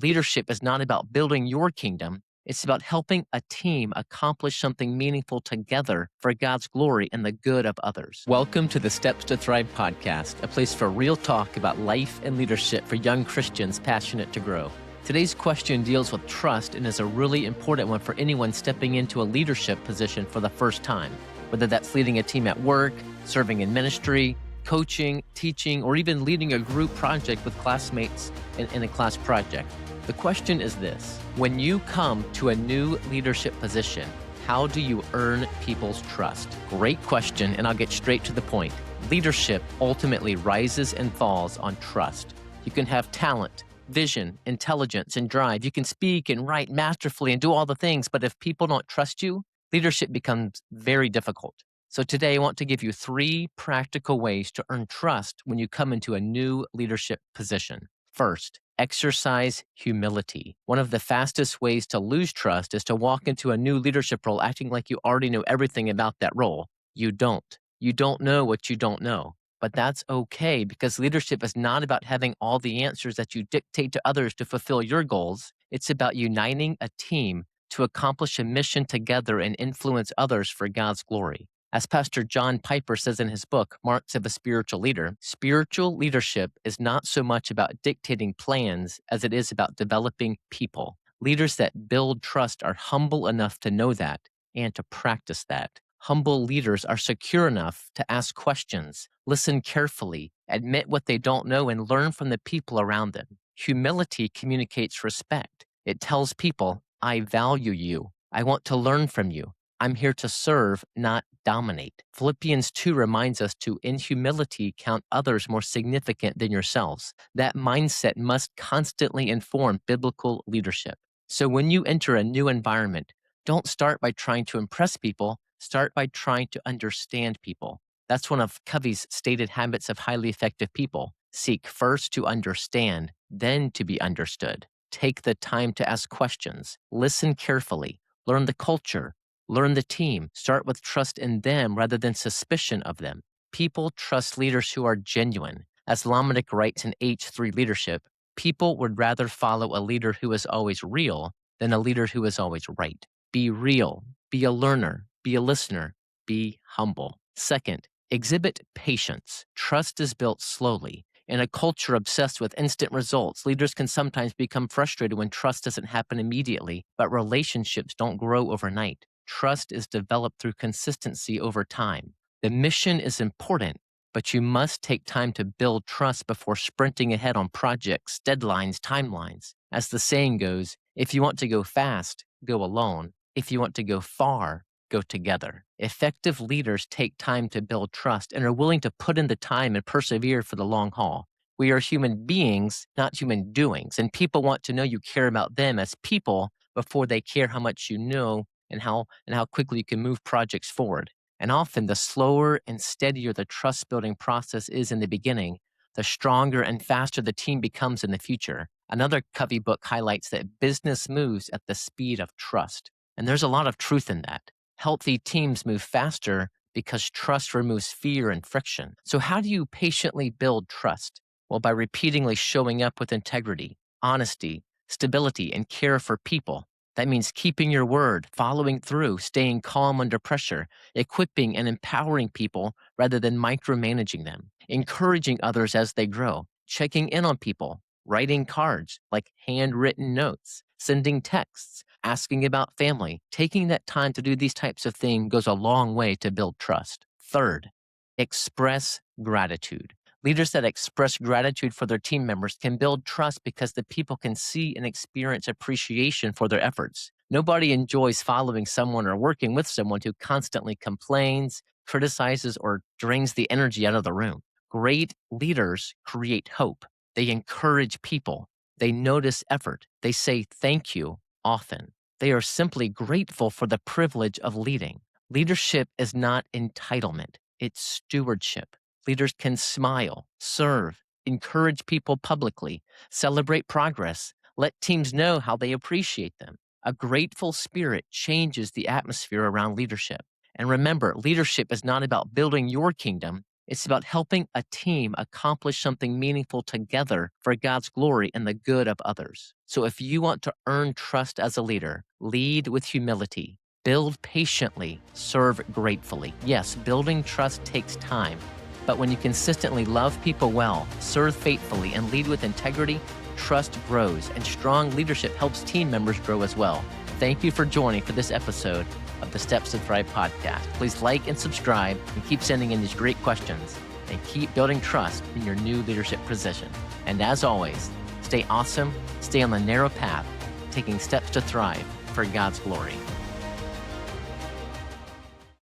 Leadership is not about building your kingdom. It's about helping a team accomplish something meaningful together for God's glory and the good of others. Welcome to the Steps to Thrive podcast, a place for real talk about life and leadership for young Christians passionate to grow. Today's question deals with trust and is a really important one for anyone stepping into a leadership position for the first time, whether that's leading a team at work, serving in ministry, coaching, teaching, or even leading a group project with classmates in a class project. The question is this: when you come to a new leadership position, how do you earn people's trust? Great question, and I'll get straight to the point. Leadership ultimately rises and falls on trust. You can have talent, vision, intelligence, and drive. You can speak and write masterfully and do all the things, but if people don't trust you, leadership becomes very difficult. So today I want to give you 3 practical ways to earn trust when you come into a new leadership position. First, exercise humility. One of the fastest ways to lose trust is to walk into a new leadership role acting like you already know everything about that role. You don't. You don't know what you don't know. But that's okay, because leadership is not about having all the answers that you dictate to others to fulfill your goals. It's about uniting a team to accomplish a mission together and influence others for God's glory. As Pastor John Piper says in his book, Marks of a Spiritual Leader, spiritual leadership is not so much about dictating plans as it is about developing people. Leaders that build trust are humble enough to know that and to practice that. Humble leaders are secure enough to ask questions, listen carefully, admit what they don't know, and learn from the people around them. Humility communicates respect. It tells people, I value you. I want to learn from you. I'm here to serve, not dominate. Philippians 2 reminds us to, in humility, count others more significant than yourselves. That mindset must constantly inform biblical leadership. So when you enter a new environment, don't start by trying to impress people. Start by trying to understand people. That's one of Covey's stated habits of highly effective people. Seek first to understand, then to be understood. Take the time to ask questions. Listen carefully. Learn the culture. Learn the team. Start with trust in them rather than suspicion of them. People trust leaders who are genuine. As Lomenick writes in H3 Leadership, people would rather follow a leader who is always real than a leader who is always right. Be real. Be a learner. Be a listener. Be humble. Second, exhibit patience. Trust is built slowly. In a culture obsessed with instant results, leaders can sometimes become frustrated when trust doesn't happen immediately, but relationships don't grow overnight. Trust is developed through consistency over time. The mission is important, but you must take time to build trust before sprinting ahead on projects, deadlines, timelines. As the saying goes, if you want to go fast, go alone. If you want to go far, go together. Effective leaders take time to build trust and are willing to put in the time and persevere for the long haul. We are human beings, not human doings, and people want to know you care about them as people before they care how much you know and how quickly you can move projects forward. And often the slower and steadier the trust building process is in the beginning, the stronger and faster the team becomes in the future. Another Covey book highlights that business moves at the speed of trust. And there's a lot of truth in that. Healthy teams move faster because trust removes fear and friction. So how do you patiently build trust? Well, by repeatedly showing up with integrity, honesty, stability, and care for people. That means keeping your word, following through, staying calm under pressure, equipping and empowering people rather than micromanaging them, encouraging others as they grow, checking in on people, writing cards like handwritten notes, sending texts, asking about family. Taking that time to do these types of things goes a long way to build trust. Third, express gratitude. Leaders that express gratitude for their team members can build trust because the people can see and experience appreciation for their efforts. Nobody enjoys following someone or working with someone who constantly complains, criticizes, or drains the energy out of the room. Great leaders create hope. They encourage people. They notice effort. They say thank you often. They are simply grateful for the privilege of leading. Leadership is not entitlement. It's stewardship. Leaders can smile, serve, encourage people publicly, celebrate progress, let teams know how they appreciate them. A grateful spirit changes the atmosphere around leadership. And remember, leadership is not about building your kingdom. It's about helping a team accomplish something meaningful together for God's glory and the good of others. So if you want to earn trust as a leader, lead with humility, build patiently, serve gratefully. Yes, building trust takes time, but when you consistently love people well, serve faithfully, and lead with integrity, trust grows, and strong leadership helps team members grow as well. Thank you for joining for this episode of the Steps to Thrive podcast. Please like and subscribe and keep sending in these great questions and keep building trust in your new leadership position. And as always, stay awesome, stay on the narrow path, taking steps to thrive for God's glory.